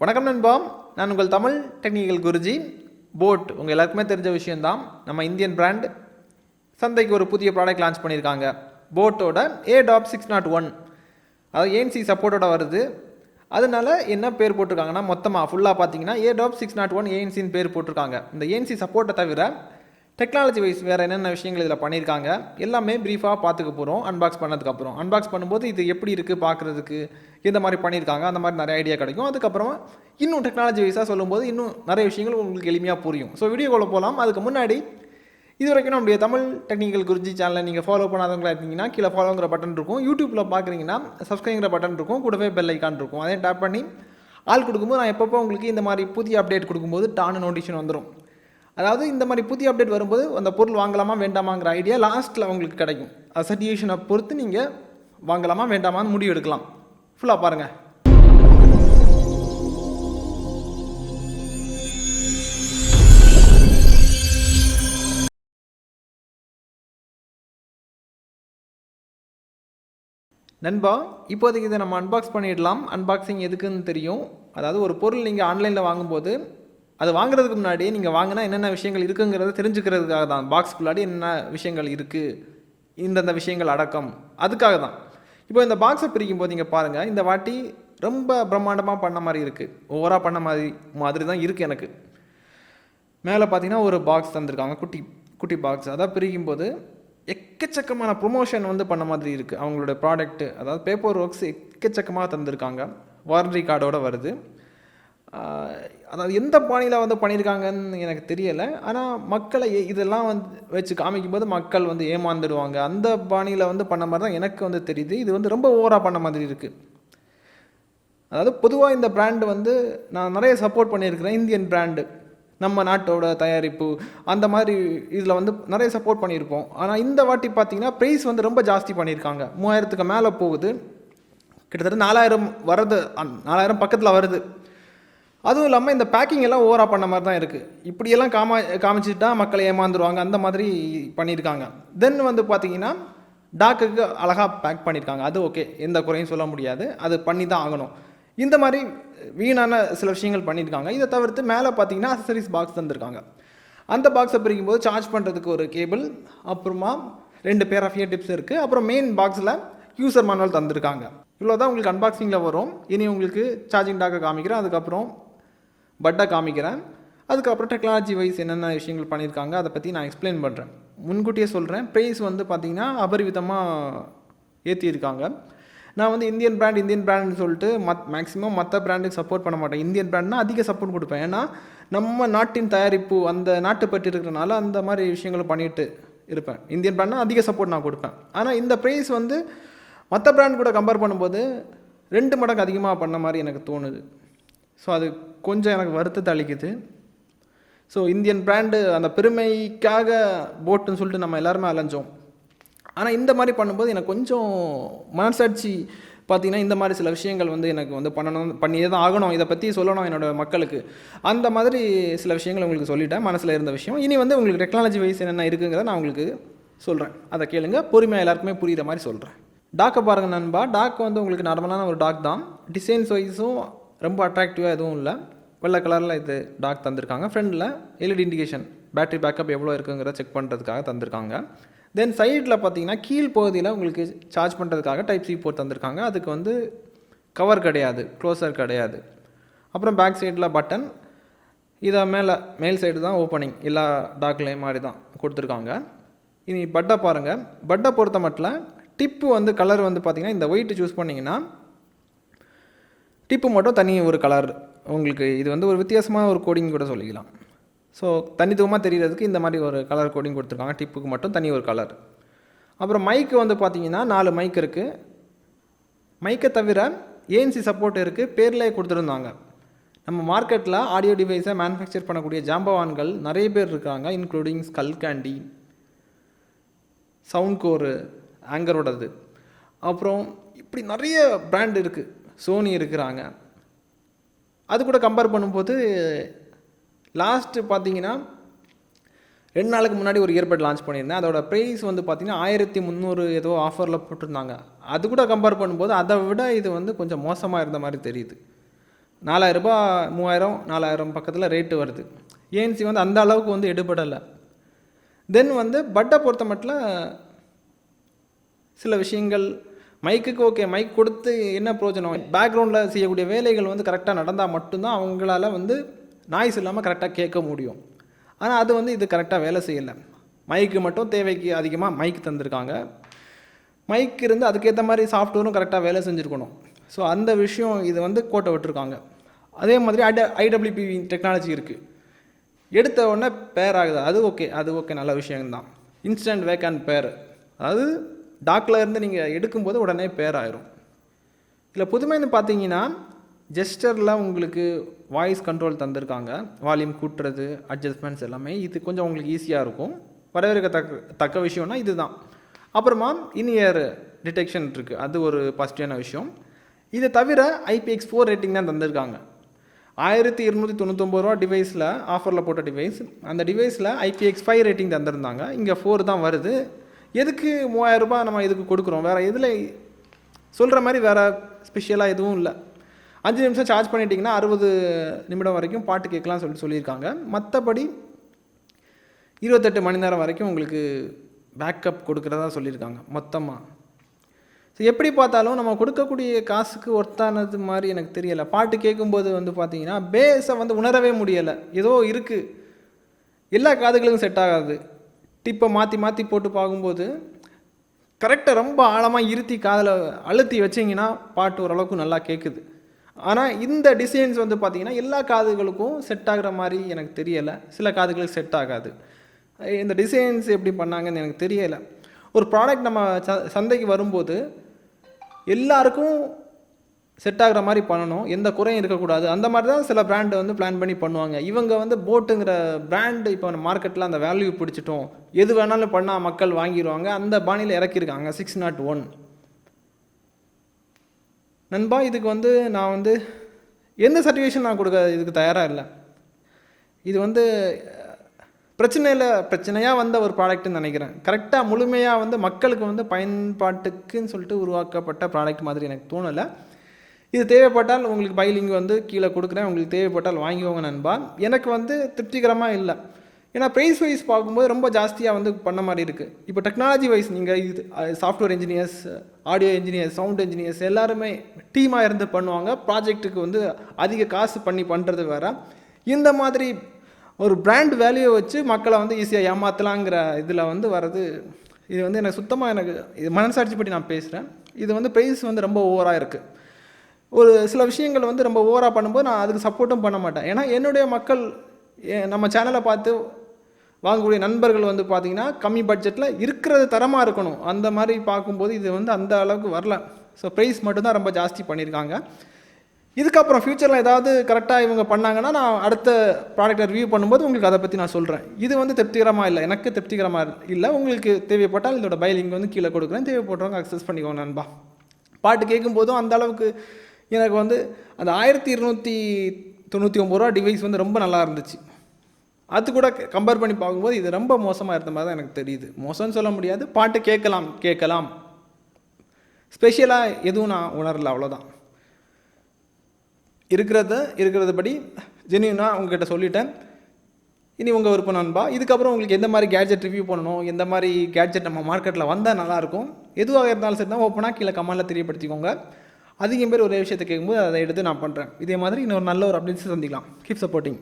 வணக்கம் நண்பா, நான் உங்கள் தமிழ் டெக்னிக்கல் குருஜி. போட் உங்கள் எல்லாருக்குமே தெரிஞ்ச விஷயந்தான். நம்ம இந்தியன் பிராண்ட் சந்தைக்கு ஒரு புதிய ப்ராடக்ட் லான்ச் பண்ணியிருக்காங்க. போட்டோட Airdopes 601, அதாவது ANC சப்போர்ட்டோட வருது. அதனால என்ன பேர் போட்டிருக்காங்கன்னா, மொத்தமாக ஃபுல்லாக பார்த்தீங்கன்னா Airdopes 601 ANCன்னு பேர் போட்டிருக்காங்க. இந்த ANC சப்போர்ட்டை தவிர டெக்னாலஜி வைஸ் வேறு என்னென்ன விஷயங்கள் இதில் பண்ணியிருக்காங்க எல்லாமே ப்ரீஃபாக பார்த்துக்க போகிறோம். அன்பாக்ஸ் பண்ணதுக்கப்புறம் அன்பாக்ஸ் பண்ணும்போது இது எப்படி இருக்குது பார்க்குறதுக்கு, இந்த மாதிரி பண்ணியிருக்காங்க, அந்த மாதிரி நிறைய ஐடியா கிடைக்கும். அதுக்கப்புறமா இன்னும் டெக்னாலஜி வைஸாக சொல்லும்போது இன்னும் நிறைய விஷயங்கள் உங்களுக்கு எளிமையாக புரியும். ஸோ வீடியோக்குள்ளே போகலாம். அதுக்கு முன்னாடி இது வரைக்கும் நம்முடைய தமிழ் டெக்னிக்கல் குருஜி சேனலை நீங்கள் ஃபாலோ பண்ணாதவங்களா இருந்தீங்கன்னா கீழே ஃபாலோங்கிற பட்டன் இருக்கும். யூடியூப்பில் பார்க்குறீங்கன்னா சப்ஸ்கிரைங்கிற பட்டன் இருக்கும், கூடவே பெல் ஐக்கான் இருக்கும். அதையும் டேப் பண்ணி ஆள் கொடுக்கும்போது நான் எப்பப்போ உங்களுக்கு இந்த மாதிரி புதிய அப்டேட் கொடுக்கும்போது டான்னு நோட்டிஃபிகேஷன் வந்துடும். அதாவது இந்த மாதிரி புதிய அப்டேட் வரும்போது அந்த பொருள் வாங்கலாமா வேண்டாமாங்கிற ஐடியா லாஸ்ட்டில் உங்களுக்கு கிடைக்கும். சர்டிஃபிகேஷனை பொறுத்து நீங்கள் வாங்கலாமா வேண்டாமான்னு முடிவு எடுக்கலாம். ஃபுல்லாக பாருங்கள். நண்பா, இப்போதைக்கு இதை நம்ம அன்பாக்ஸ் பண்ணிடலாம். அன்பாக்சிங் எதுக்குன்னு தெரியும். அதாவது ஒரு பொருள் நீங்கள் ஆன்லைனில் வாங்கும்போது அது வாங்குறதுக்கு முன்னாடி நீங்கள் வாங்கினா என்னென்ன விஷயங்கள் இருக்குங்கிறத தெரிஞ்சுக்கிறதுக்காக தான். பாக்ஸ்க்குள்ளாடி என்னென்ன விஷயங்கள் இருக்குது, இந்தந்த விஷயங்கள் அடக்கம், அதுக்காக தான். இப்போ இந்த பாக்ஸை பிரிக்கும் போது நீங்கள் பாருங்கள், இந்த வாட்டி ரொம்ப பிரம்மாண்டமாக பண்ண மாதிரி இருக்குது. ஓவராக பண்ண மாதிரி தான் இருக்குது எனக்கு. மேலே பார்த்தீங்கன்னா ஒரு பாக்ஸ் தந்திருக்காங்க, குட்டி குட்டி பாக்ஸ். அதான் பிரிக்கும் போது எக்கச்சக்கமான ப்ரொமோஷன் பண்ண மாதிரி இருக்குது. அவங்களோட ப்ராடக்ட்டு, அதாவது பேப்பர் ஒர்க்ஸ் எக்கச்சக்கமாக தந்திருக்காங்க. வாரண்டி கார்டோடு வருது. அதாவது எந்த பாணியில் பண்ணியிருக்காங்கன்னு எனக்கு தெரியலை. ஆனால் மக்களை இதெல்லாம் வச்சு காமிக்கும்போது மக்கள் ஏமாந்துடுவாங்க. அந்த பாணியில் பண்ண மாதிரி தான் எனக்கு தெரியுது. இது ரொம்ப ஓவராக பண்ண மாதிரி இருக்குது. அதாவது பொதுவாக இந்த பிராண்டு நான் நிறைய சப்போர்ட் பண்ணியிருக்கிறேன். இந்தியன் பிராண்டு, நம்ம நாட்டோட தயாரிப்பு, அந்த மாதிரி இதில் நிறைய சப்போர்ட் பண்ணியிருப்போம். ஆனால் இந்த வாட்டி பார்த்திங்கன்னா ப்ரைஸ் ரொம்ப ஜாஸ்தி பண்ணியிருக்காங்க. 3000க்கு மேலே போகுது. கிட்டத்தட்ட 4000 வருது, 4000 பக்கத்தில் வருது. அதுவும் இல்லாமல் இந்த பேக்கிங் எல்லாம் ஓவராக பண்ண மாதிரி தான் இருக்குது. இப்படியெல்லாம் காமிச்சிட்டா மக்களை ஏமாந்துருவாங்க, அந்த மாதிரி பண்ணியிருக்காங்க. தென் பார்த்தீங்கன்னா டாக்குக்கு அழகாக பேக் பண்ணியிருக்காங்க. அது ஓகே, எந்த குறையும் சொல்ல முடியாது, அது பண்ணி தான் ஆகணும். இந்த மாதிரி வீணான சில விஷயங்கள் பண்ணியிருக்காங்க. இதை தவிர்த்து மேலே பார்த்தீங்கன்னா அக்சசரிஸ் பாக்ஸ் தந்திருக்காங்க. அந்த பாக்ஸை பிரிக்கும்போது சார்ஜ் பண்ணுறதுக்கு ஒரு கேபிள், அப்புறமா 2 பேர் ஆஃப் இயர்டிப்ஸ் இருக்குது. அப்புறம் மெயின் பாக்ஸில் யூசர் மேனுவல் தந்திருக்காங்க. இவ்வளோ தான் உங்களுக்கு அன்பாக்சிங்கில் வரும். இனி உங்களுக்கு சார்ஜிங் டாக்கை காமிக்கிறேன், அதுக்கப்புறம் பட்டை காமிக்கிறேன், அதுக்கப்புறம் டெக்னாலஜி வைஸ் என்னென்ன விஷயங்கள் பண்ணியிருக்காங்க அதை பற்றி நான் எக்ஸ்பிளைன் பண்ணுறேன். முன்கூட்டியே சொல்கிறேன், ப்ரைஸ் பார்த்திங்கன்னா அபரிவிதமாக ஏற்றியிருக்காங்க. நான் இந்தியன் பிராண்டுன்னு சொல்லிட்டு மேக்ஸிமம் மற்ற பிராண்டுக்கு சப்போர்ட் பண்ண மாட்டேன். இந்தியன் பிராண்ட்னா அதிக சப்போர்ட் கொடுப்பேன். ஏன்னா நம்ம நாட்டின் தயாரிப்பு, அந்த நாட்டு பற்றி இருக்கிறனால அந்த மாதிரி விஷயங்களை பண்ணிட்டு இருப்பேன். இந்தியன் பிராண்ட்னா அதிக சப்போர்ட் நான் கொடுப்பேன். ஆனால் இந்த ப்ரைஸ் மற்ற பிராண்ட் கூட கம்பேர் பண்ணும்போது 2 மடங்கு அதிகமாக பண்ண மாதிரி எனக்கு தோணுது. ஸோ அது கொஞ்சம் எனக்கு வருத்தத்தை அளிக்குது. ஸோ இந்தியன் பிராண்டு அந்த பெருமைக்காக போட்டுன்னு சொல்லிட்டு நம்ம எல்லாருமே அலைஞ்சோம். ஆனால் இந்த மாதிரி பண்ணும்போது எனக்கு கொஞ்சம் மனசாட்சி பார்த்திங்கன்னா இந்த மாதிரி சில விஷயங்கள் எனக்கு பண்ணியே தான் ஆகணும், இதை பற்றி சொல்லணும் என்னோடய மக்களுக்கு. அந்த மாதிரி சில விஷயங்கள் உங்களுக்கு சொல்லிட்டேன், மனசில் இருந்த விஷயம். இனி உங்களுக்கு டெக்னாலஜி வைஸ் என்னென்ன இருக்குங்கிறத நான் உங்களுக்கு சொல்கிறேன். அதை கேளுங்க, பொறுமையாக எல்லாருக்குமே புரிகிற மாதிரி சொல்கிறேன். டாக்கை பாருங்கள் நண்பா. டாக் உங்களுக்கு நார்மலான ஒரு டாக் தான். டிசைன்ஸ் வைஸும் ரொம்ப அட்ராக்டிவாக எதுவும் இல்லை. வெள்ளை கலரில் இது டாக் தந்திருக்காங்க. ஃப்ரண்டில் LED இண்டிகேஷன், பேட்டரி பேக்கப் எவ்வளோ இருக்குங்கிறத செக் பண்ணுறதுக்காக தந்திருக்காங்க. தென் சைடில் பார்த்தீங்கன்னா கீழ் பகுதியில் உங்களுக்கு சார்ஜ் பண்ணுறதுக்காக டைப் சி போர்ட் தந்திருக்காங்க. அதுக்கு கவர் கிடையாது, க்ளோசர் கிடையாது. அப்புறம் பேக் சைடில் பட்டன், இதை மேல் சைடு தான் ஓப்பனிங், எல்லா டாக்லேயும் மாதிரி தான் கொடுத்துருக்காங்க. இனி பட்டை பாருங்கள். பட்டை பொறுத்த மட்டும் டிப்பு கலர் பார்த்திங்கன்னா இந்த ஒயிட்டு சூஸ் பண்ணிங்கன்னா டிப்பு மட்டும் தனி ஒரு கலர் உங்களுக்கு. இது ஒரு வித்தியாசமான ஒரு கோடிங் கூட சொல்லிக்கலாம். ஸோ தனித்துவமாக தெரிகிறதுக்கு இந்த மாதிரி ஒரு கலர் கோடிங் கொடுத்துருக்காங்க. டிப்புக்கு மட்டும் தனி ஒரு கலர். அப்புறம் மைக்கு பார்த்தீங்கன்னா 4 மைக் இருக்குது. மைக்கை தவிர ANC சப்போர்ட் இருக்குது, பேர்லேயே கொடுத்துருந்தாங்க. நம்ம மார்க்கெட்டில் ஆடியோ டிவைஸை மேனுஃபேக்சர் பண்ணக்கூடிய ஜாம்பவான்கள் நிறைய பேர் இருக்காங்க, இன்க்ளூடிங் ஸ்கல் கேண்டி, சவுண்ட் கோரு, ஆங்கரோடது, அப்புறம் இப்படி நிறைய பிராண்ட் இருக்குது. சோனி இருக்கிறாங்க. அது கூட கம்பேர் பண்ணும்போது லாஸ்ட்டு பார்த்தீங்கன்னா 2 நாளுக்கு முன்னாடி ஒரு இயர்பட் லான்ச் பண்ணியிருந்தேன். அதோட ப்ரைஸ் பார்த்தீங்கன்னா 1300 ஏதோ ஆஃபரில் போட்டிருந்தாங்க. அது கூட கம்பேர் பண்ணும்போது அதை விட இது கொஞ்சம் மோசமாக இருந்த மாதிரி தெரியுது. ரூ. 4000 3000 4000 பக்கத்தில் ரேட்டு வருது. ANC வந்து அந்த அளவுக்கு வந்து எடுபடலை. தென் வந்து பட்டை பொறுத்த மட்டும் சில விஷயங்கள் மைக்குக்கு ஓகே, மைக் கொடுத்து என்ன பிரயோஜனம்? பேக்ரவுண்டில் செய்யக்கூடிய வேலைகள் வந்து கரெக்டாக நடந்தால் மட்டும்தான் அவங்களால வந்து நாய்ஸ் இல்லாமல் கரெக்டாக கேட்க முடியும். ஆனால் அது வந்து இது கரெக்டாக வேலை செய்யலை. மைக்கு மட்டும் தேவைக்கு அதிகமாக மைக் தந்திருக்காங்க. மைக் இருந்து அதுக்கேற்ற மாதிரி சாஃப்ட்வேரும் கரெக்டாக வேலை செஞ்சுருக்கணும். ஸோ அந்த விஷயம் இது வந்து கோட்டை விட்டுருக்காங்க. அதே மாதிரி IWP டெக்னாலஜி இருக்குது. எடுத்த உடனே பேர் ஆகுது, அது ஓகே நல்ல விஷயம்தான். இன்ஸ்டன்ட் வேக் அண்ட் பேர், அதாவது டாக்கில் இருந்து நீங்கள் எடுக்கும்போது உடனே பேர் ஆயிரும். இதில் புதுமைன்னு பார்த்தீங்கன்னா ஜெஸ்டரில் உங்களுக்கு வாய்ஸ் கண்ட்ரோல் தந்திருக்காங்க. வால்யூம் கூட்டுறது, அட்ஜஸ்ட்மெண்ட்ஸ் எல்லாமே இது கொஞ்சம் உங்களுக்கு ஈஸியாக இருக்கும். வரவேற்கத்தக்க விஷயம்னா இதுதான். அப்புறமா இன்இயர் டிடெக்ஷன் இருக்குது, அது ஒரு பாசிட்டிவான விஷயம். இதை தவிர IPX4 ரேட்டிங் தான் தந்திருக்காங்க. 1299 டிவைஸில் ஆஃபரில் போட்ட டிவைஸ், அந்த டிவைஸில் IPX5 ரேட்டிங் தந்திருந்தாங்க. இங்கே 4 தான் வருது. எதுக்கு 3000 ரூபாய் நம்ம இதுக்கு கொடுக்குறோம்? வேறு இதில் சொல்கிற மாதிரி வேறு ஸ்பெஷலாக எதுவும் இல்லை. 5 நிமிஷம் சார்ஜ் பண்ணிட்டீங்கன்னா 60 நிமிடம் வரைக்கும் பாட்டு கேட்கலாம்னு சொல்லியிருக்காங்க. மற்றபடி 28 மணி நேரம் வரைக்கும் உங்களுக்கு பேக்கப் கொடுக்குறதா சொல்லியிருக்காங்க மொத்தமாக. ஸோ எப்படி பார்த்தாலும் நம்ம கொடுக்கக்கூடிய காசுக்கு ஒர்த்தானது மாதிரி எனக்கு தெரியலை. பாட்டு கேட்கும்போது வந்து பார்த்தீங்கன்னா பேஸை வந்து உணரவே முடியலை. ஏதோ இருக்குது, எல்லா காதுகளுக்கும் செட் ஆகாது. டிப்பை மாற்றி மாற்றி போட்டு பார்க்கும்போது கரெக்டாக ரொம்ப ஆழமாக இருத்தி காதில் அழுத்தி வச்சிங்கன்னா பாட்டு ஓரளவுக்கு நல்லா கேட்குது. ஆனால் இந்த டிசைன்ஸ் வந்து பார்த்திங்கன்னா எல்லா காதுகளுக்கும் செட் ஆகிற மாதிரி எனக்கு தெரியலை. சில காதுகளுக்கு செட் ஆகாது. இந்த டிசைன்ஸ் எப்படி பண்ணாங்கன்னு எனக்கு தெரியலை. ஒரு ப்ராடக்ட் நம்ம சந்தைக்கு வரும்போது எல்லாருக்கும் செட் ஆகிற மாதிரி பண்ணணும், எந்த குறையும் இருக்கக்கூடாது. அந்த மாதிரி தான் சில பிராண்டு வந்து பிளான் பண்ணி பண்ணுவாங்க. இவங்க வந்து போட்டுங்கிற பிராண்டு இப்போ மார்க்கெட்டில் அந்த வேல்யூ பிடிச்சிட்டோம், எது வேணாலும் பண்ணால் மக்கள் வாங்கிடுவாங்க, அந்த பாணியில் இறக்கியிருக்காங்க 601. நண்பா, இதுக்கு வந்து நான் வந்து எந்த சர்டிஃபிகேஷன் நான் கொடுக்க இதுக்கு தயாராக இல்லை. இது வந்து பிரச்சனையாக வந்த ஒரு ப்ராடக்ட்னு நினைக்கிறேன். கரெக்டாக முழுமையாக வந்து மக்களுக்கு வந்து பயன்பாட்டுக்குன்னு சொல்லிட்டு உருவாக்கப்பட்ட ப்ராடக்ட் மாதிரி எனக்கு தோணலை. இது தேவைப்பட்டால் உங்களுக்கு பைலிங் வந்து கீழே கொடுக்குறேன், உங்களுக்கு தேவைப்பட்டால் வாங்கிக்கோங்க நண்பா. எனக்கு வந்து திருப்திகரமாக இல்லை. ஏன்னா ப்ரைஸ் வைஸ் பார்க்கும்போது ரொம்ப ஜாஸ்தியாக வந்து பண்ண மாதிரி இருக்குது. இப்போ டெக்னாலஜி வைஸ் நீங்கள் இது software engineers, audio engineers, sound engineers எல்லாருமே டீமாக இருந்து பண்ணுவாங்க. ப்ராஜெக்ட்டுக்கு வந்து அதிக காசு பண்ணி பண்ணுறது வேறு. இந்த மாதிரி ஒரு பிராண்ட் வேல்யூவை வச்சு மக்களை வந்து ஈஸியாக ஏமாற்றலாங்கிற இதில் வந்து வர்றது, இது வந்து எனக்கு சுத்தமாக எனக்கு இது மனசாட்சி பற்றி நான் பேசுகிறேன். இது வந்து ப்ரைஸ் வந்து ரொம்ப ஓவராக இருக்குது. ஒரு சில விஷயங்கள் வந்து ரொம்ப ஓவராக பண்ணும்போது நான் அதுக்கு சப்போர்ட்டும் பண்ண மாட்டேன். ஏன்னா என்னுடைய மக்கள் நம்ம சேனலை பார்த்து வாங்கக்கூடிய நண்பர்கள் வந்து பார்த்திங்கன்னா கம்மி பட்ஜெட்டில் இருக்கிறது தரமாக இருக்கணும். அந்த மாதிரி பார்க்கும்போது இது வந்து அந்த அளவுக்கு வரல. ஸோ ப்ரைஸ் மட்டும்தான் ரொம்ப ஜாஸ்தி பண்ணியிருக்காங்க. இதுக்கப்புறம் ஃப்யூச்சரில் ஏதாவது கரெக்டாக இவங்க பண்ணாங்கன்னா நான் அடுத்த ப்ராடக்டை ரிவ்யூ பண்ணும்போது உங்களுக்கு அதை பற்றி நான் சொல்கிறேன். இது வந்து திருப்திகரமாக இல்லை, எனக்கு திருப்திகரமாக இல்லை. உங்களுக்கு தேவைப்பட்டால் இதோட பைலிங் வந்து கீழே கொடுக்குறேன், தேவைப்படுறவங்க அக்சஸ் பண்ணிக்கோங்க நண்பா. பாட்டு கேட்கும்போதும் அந்த அளவுக்கு எனக்கு வந்து அந்த 1299 ரூபா டிவைஸ் வந்து ரொம்ப நல்லா இருந்துச்சு. அது கூட கம்பேர் பண்ணி பார்க்கும்போது இது ரொம்ப மோசமாக இருந்த மாதிரி தான் எனக்கு தெரியுது. மோசம்னு சொல்ல முடியாது, பாட்டு கேட்கலாம் ஸ்பெஷலாக எதுவும் நான் உணரல, அவ்வளோதான். இருக்கிறதுபடி ஜென்யூனாக உங்ககிட்ட சொல்லிட்டேன். இனி உங்கள் விருப்பம் நண்பா. இதுக்கப்புறம் உங்களுக்கு எந்த மாதிரி கேட்ஜெட் ரிவ்யூ பண்ணணும், எந்த மாதிரி கேட்ஜெட் நம்ம மார்க்கெட்டில் வந்தால் நல்லாயிருக்கும், எதுவாக இருந்தாலும் சரி தான் ஓப்பனாக கீழே கமெண்டில் தெரியப்படுத்திக்கோங்க. அதிகம் பேர் ஒரே விஷயத்தை கேட்கும்போது அதை எடுத்து நான் பண்ணுறேன். இதே மாதிரி இன்னொரு நல்ல ஒரு அப்டேட்ஸ் சந்திக்கலாம். Keep supporting.